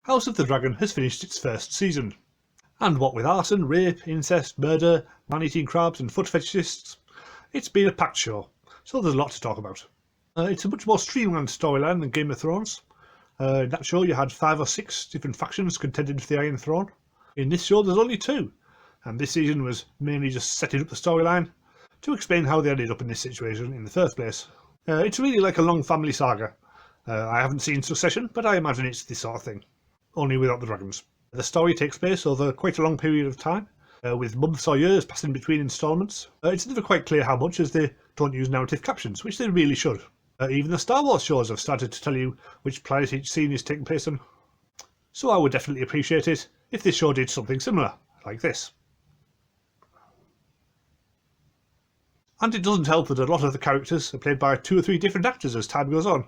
House of the Dragon has finished its first season. And what with arson, rape, incest, murder, man-eating crabs and foot fetishists, it's been a packed show, so there's a lot to talk about. It's a much more streamlined storyline than Game of Thrones. In that show you had 5 or 6 different factions contending for the Iron Throne. In this show there's only 2, and this season was mainly just setting up the storyline to explain how they ended up in this situation in the first place. It's really like a long family saga. I haven't seen Succession, but I imagine it's this sort of thing, only without the dragons. The story takes place over quite a long period of time, with months or years passing between instalments. It's never quite clear how much, as they don't use narrative captions, which they really should. Even the Star Wars shows have started to tell you which planet each scene is taking place on. So I would definitely appreciate it if this show did something similar, like this. And it doesn't help that a lot of the characters are played by 2 or 3 different actors as time goes on,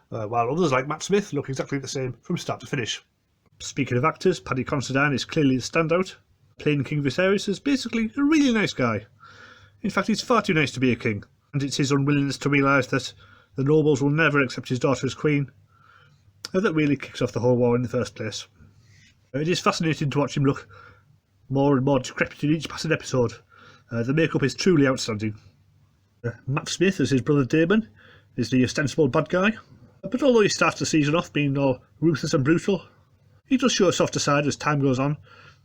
while others like Matt Smith look exactly the same from start to finish. Speaking of actors, Paddy Considine is clearly the standout. Playing King Viserys is basically a really nice guy. In fact, he's far too nice to be a king, and it's his unwillingness to realise that the nobles will never accept his daughter as queen that really kicks off the whole war in the first place. It is fascinating to watch him look more and more decrepit in each passing episode. The makeup is truly outstanding. Matt Smith, as his brother Daemon, is the ostensible bad guy, but although he starts the season off being all ruthless and brutal, he does show a softer side as time goes on,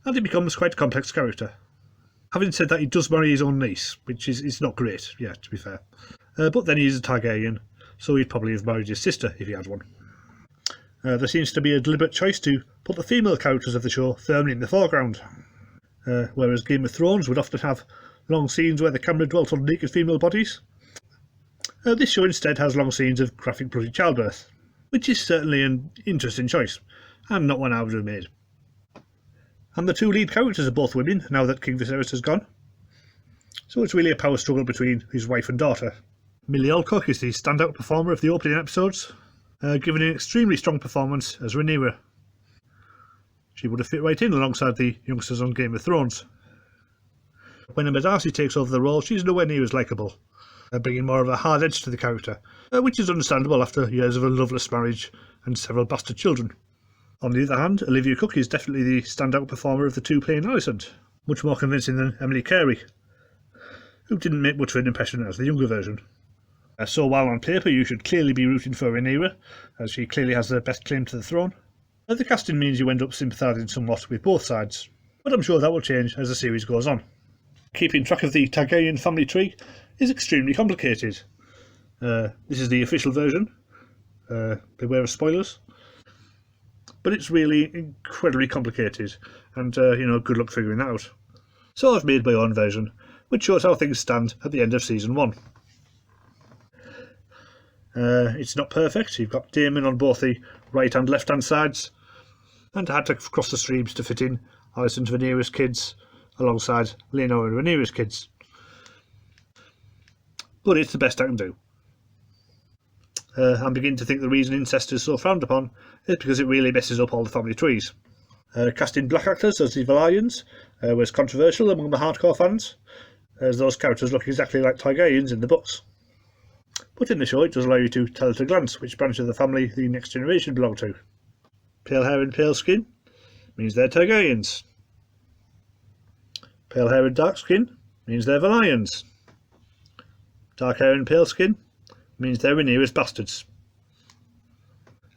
and he becomes quite a complex character. Having said that, he does marry his own niece, which is not great, yeah, to be fair. But then he's a Targaryen, so he'd probably have married his sister if he had one. There seems to be a deliberate choice to put the female characters of the show firmly in the foreground, whereas Game of Thrones would often have long scenes where the camera dwelt on naked female bodies. This show instead has long scenes of graphic bloody childbirth, which is certainly an interesting choice, and not one I would have made. And the 2 lead characters are both women, now that King Viserys has gone. So it's really a power struggle between his wife and daughter. Millie Alcock is the standout performer of the opening episodes, giving an extremely strong performance as Rhaenyra. She would have fit right in alongside the youngsters on Game of Thrones. When Emma Darcy takes over the role, she's nowhere near as likeable, bringing more of a hard edge to the character, which is understandable after years of a loveless marriage and several bastard children. On the other hand, Olivia Cooke is definitely the standout performer of the 2 playing Alicent, much more convincing than Emily Carey, who didn't make much of an impression as the younger version. So while on paper you should clearly be rooting for Rhaenyra, as she clearly has the best claim to the throne, the casting means you end up sympathising somewhat with both sides, but I'm sure that will change as the series goes on. Keeping track of the Targaryen family tree is extremely complicated. This is the official version, beware of spoilers, but it's really incredibly complicated, and good luck figuring that out. So I've made my own version, which shows how things stand at the end of Season 1. It's not perfect. You've got Daemon on both the right and left hand sides, and I had to cross the streams to fit in Alicent and Rhaenyra's kids alongside Laenor and Rhaenyra's kids. But it's the best I can do. I'm beginning to think the reason incest is so frowned upon is because it really messes up all the family trees. Casting black actors as the Velaryons was controversial among the hardcore fans, as those characters look exactly like Targaryens in the books. But in the show it does allow you to tell at a glance which branch of the family the next generation belong to. Pale hair and pale skin means they're Targaryens. Pale hair and dark skin means they're Velaryons. Dark hair and pale skin means they're Rhaenyra's bastards.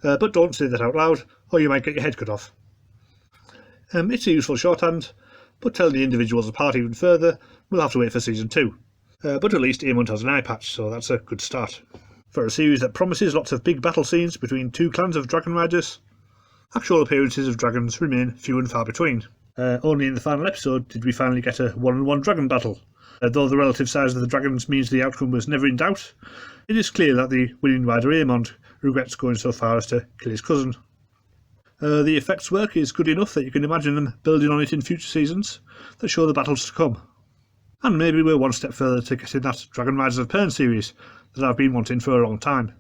But don't say that out loud, or you might get your head cut off. It's a useful shorthand, but telling the individuals apart even further, we'll have to wait for Season 2. But at least Aemond has an eye patch, so that's a good start. For a series that promises lots of big battle scenes between 2 clans of dragon riders, actual appearances of dragons remain few and far between. Only in the final episode did we finally get a 1-on-1 dragon battle. Though the relative size of the dragons means the outcome was never in doubt, it is clear that the winning rider Aemond regrets going so far as to kill his cousin. The effects work is good enough that you can imagine them building on it in future seasons that show the battles to come. And maybe we're one step further to getting that Dragon Riders of Pern series that I've been wanting for a long time.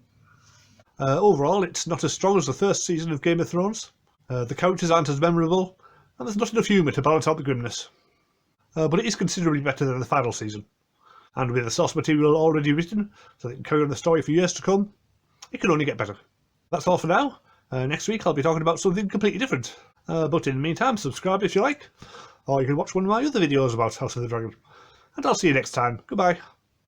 Overall, it's not as strong as the first season of Game of Thrones. The characters aren't as memorable, and there's not enough humour to balance out the grimness. But it is considerably better than the final season. And with the source material already written, so they can carry on the story for years to come, it can only get better. That's all for now. Next week I'll be talking about something completely different. But in the meantime, subscribe if you like, or you can watch one of my other videos about House of the Dragon. And I'll see you next time. Goodbye.